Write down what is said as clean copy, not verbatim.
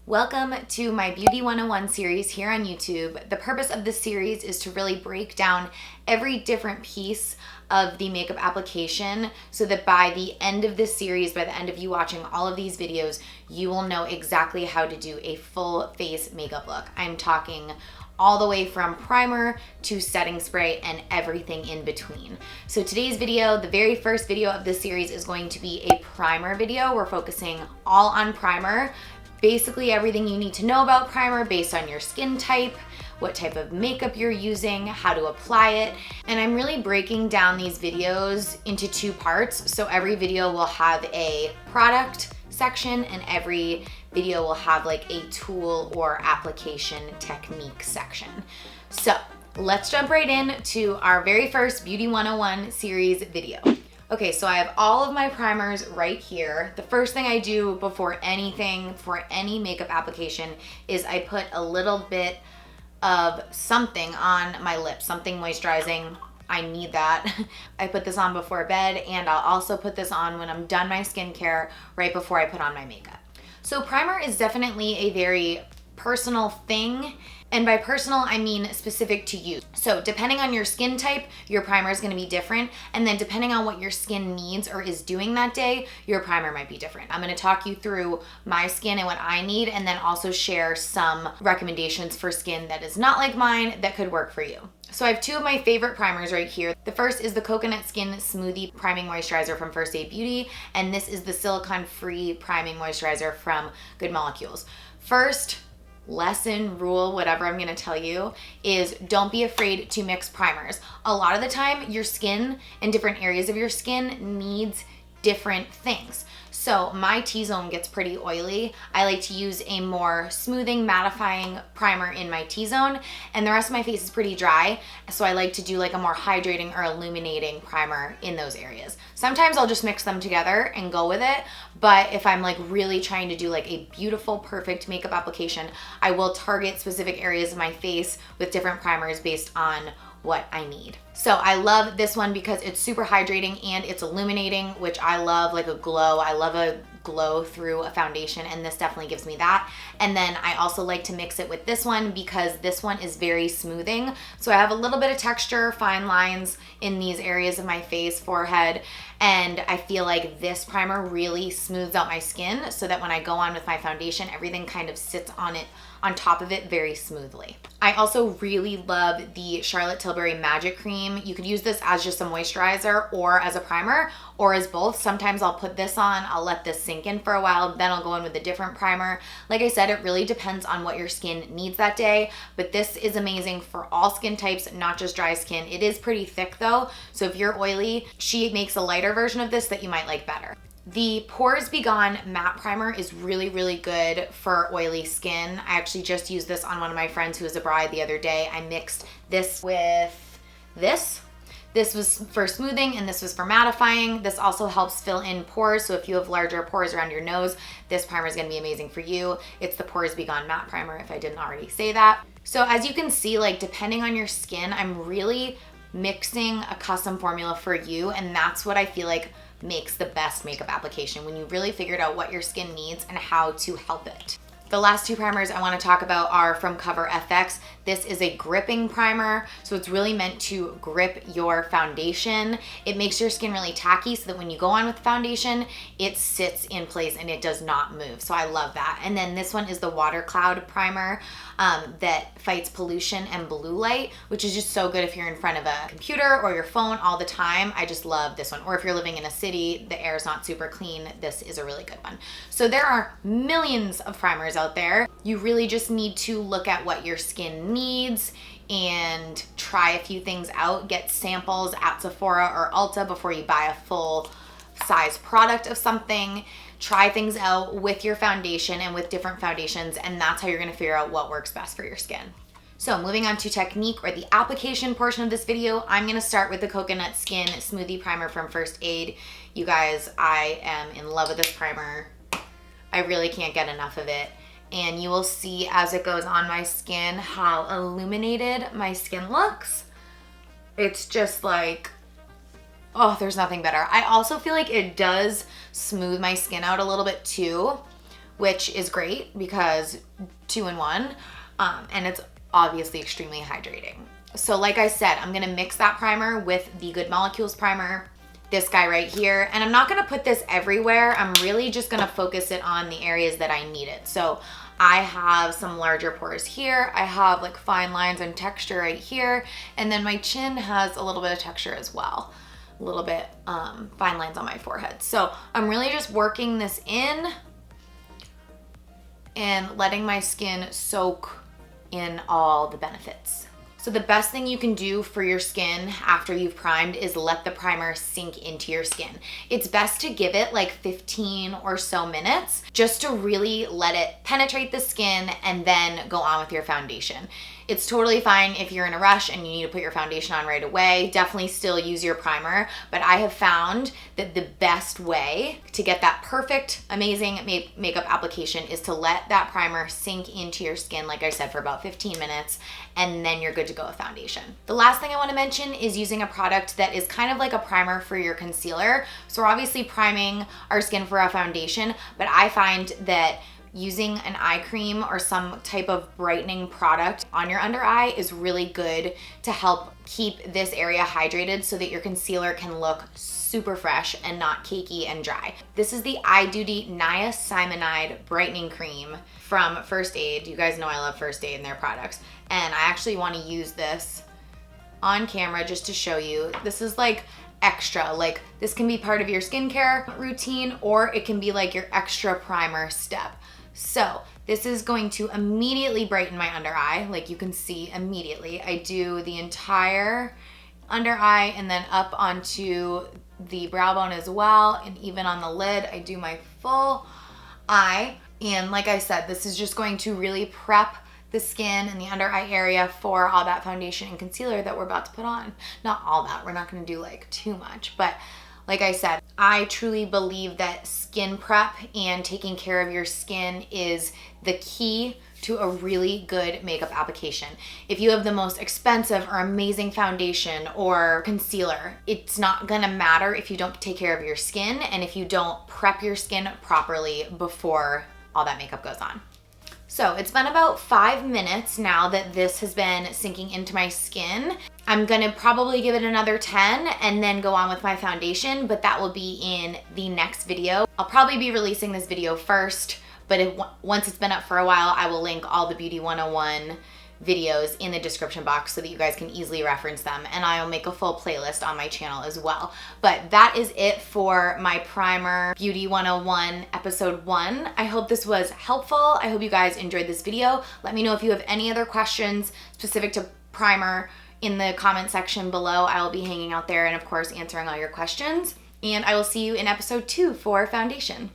Welcome to my Beauty 101 series here on YouTube. The purpose of this series is to really break down every different piece of the makeup application so that by the end of this series, by the end of you watching all of these videos, you will know exactly how to do a full face makeup look. I'm talking all the way from primer to setting spray and everything in between. So today's video, the very first video of this series, is going to be a primer video. We're focusing all on primer. Basically everything you need to know about primer based on your skin type, what type of makeup you're using, how to apply it. And I'm really breaking down these videos into two parts. So every video will have a product section and every video will have like a tool or application technique section. So let's jump right into our very first Beauty 101 series video. Okay, so I have all of my primers right here. The first thing I do before anything, for any makeup application, is I put a little bit of something on my lips, something moisturizing. I need that. I put this on before bed, and I'll also put this on when I'm done my skincare, right before I put on my makeup. So primer is definitely a very personal thing. And by personal, I mean specific to you. So depending on your skin type, your primer is gonna be different. And then depending on what your skin needs or is doing that day, your primer might be different. I'm gonna talk you through my skin and what I need, and then also share some recommendations for skin that is not like mine that could work for you. So I have two of my favorite primers right here. The first is the Coconut Skin Smoothie Priming Moisturizer from First Aid Beauty, and this is the silicone-free priming moisturizer from Good Molecules. First lesson, rule, whatever I'm gonna tell you, is don't be afraid to mix primers. A lot of the time, your skin and different areas of your skin needs different things. So my T-zone gets pretty oily. I like to use a more smoothing, mattifying primer in my T-zone, and the rest of my face is pretty dry, so I like to do like a more hydrating or illuminating primer in those areas. Sometimes I'll just mix them together and go with it, but if I'm like really trying to do like a beautiful, perfect makeup application, I will target specific areas of my face with different primers based on what I need. So I love this one because it's super hydrating and it's illuminating, which I love, like a glow. I love a glow through a foundation, and this definitely gives me that. And then I also like to mix it with this one because this one is very smoothing. So I have a little bit of texture, fine lines in these areas of my face, forehead, and I feel like this primer really smooths out my skin so that when I go on with my foundation, everything kind of sits on it, on top of it very smoothly. I also really love the Charlotte Tilbury Magic Cream. You could use this as just a moisturizer or as a primer or as both. Sometimes I'll put this on, I'll let this sink in for a while, then I'll go in with a different primer. Like I said, it really depends on what your skin needs that day, but this is amazing for all skin types, not just dry skin. It is pretty thick though, so if you're oily, she makes a lighter version of this that you might like better. The Pores Be Gone Matte Primer is really, really good for oily skin. I actually just used this on one of my friends who was a bride the other day. I mixed this with this. This was for smoothing and this was for mattifying. This also helps fill in pores, so if you have larger pores around your nose, this primer is gonna be amazing for you. It's the Pores Be Gone Matte Primer, if I didn't already say that. So as you can see, like depending on your skin, I'm really mixing a custom formula for you, and that's what I feel like makes the best makeup application, when you really figured out what your skin needs and how to help it. The last two primers I want to talk about are from Cover FX. This is a gripping primer, so it's really meant to grip your foundation. It makes your skin really tacky so that when you go on with foundation, it sits in place and it does not move. So I love that. And then this one is the Water Cloud Primer that fights pollution and blue light, which is just so good if you're in front of a computer or your phone all the time. I just love this one. Or if you're living in a city, the air is not super clean, this is a really good one. So there are millions of primers out there. You really just need to look at what your skin needs and try a few things out. Get samples at Sephora or Ulta before you buy a full size product of something. Try things out with your foundation and with different foundations, and that's how you're gonna figure out what works best for your skin. So moving on to technique or the application portion of this video, I'm gonna start with the Coconut Skin Smoothie Primer from First Aid. You guys, I am in love with this primer. I really can't get enough of it. And you will see as it goes on my skin how illuminated my skin looks. It's just like, oh, there's nothing better. I also feel like it does smooth my skin out a little bit too, which is great because 2-in-1, and it's obviously extremely hydrating. So like I said, I'm gonna mix that primer with the Good Molecules primer, this guy right here, and I'm not gonna put this everywhere. I'm really just gonna focus it on the areas that I need it. So I have some larger pores here. I have like fine lines and texture right here. And then my chin has a little bit of texture as well. A little bit fine lines on my forehead. So I'm really just working this in and letting my skin soak in all the benefits. So the best thing you can do for your skin after you've primed is let the primer sink into your skin. It's best to give it like 15 or so minutes just to really let it penetrate the skin and then go on with your foundation. It's totally fine if you're in a rush and you need to put your foundation on right away. Definitely still use your primer, but I have found that the best way to get that perfect, amazing makeup application is to let that primer sink into your skin, like I said, for about 15 minutes, and then you're good to go with foundation. The last thing I want to mention is using a product that is kind of like a primer for your concealer. So we're obviously priming our skin for a foundation, but I find that using an eye cream or some type of brightening product on your under eye is really good to help keep this area hydrated so that your concealer can look super fresh and not cakey and dry. This is the Eye Duty Niacinamide Brightening Cream from First Aid. You guys know I love First Aid and their products. And I actually want to use this on camera just to show you. This is like extra, like this can be part of your skincare routine or it can be like your extra primer step. So this is going to immediately brighten my under eye, like you can see immediately. I do the entire under eye and then up onto the brow bone as well, and even on the lid, I do my full eye. And like I said, this is just going to really prep the skin and the under eye area for all that foundation and concealer that we're about to put on. Not all that, we're not gonna do like too much, but like I said, I truly believe that skin prep and taking care of your skin is the key to a really good makeup application. If you have the most expensive or amazing foundation or concealer, it's not gonna matter if you don't take care of your skin and if you don't prep your skin properly before all that makeup goes on. So it's been about 5 minutes now that this has been sinking into my skin. I'm gonna probably give it another 10 and then go on with my foundation, but that will be in the next video. I'll probably be releasing this video first, but once it's been up for a while, I will link all the Beauty 101 videos in the description box so that you guys can easily reference them, and I'll make a full playlist on my channel as well. But that is it for my primer Beauty 101 episode 1. I hope this was helpful. I hope you guys enjoyed this video. Let me know if you have any other questions specific to primer in the comment section below. I will be hanging out there and of course answering all your questions, and I will see you in episode 2 for foundation.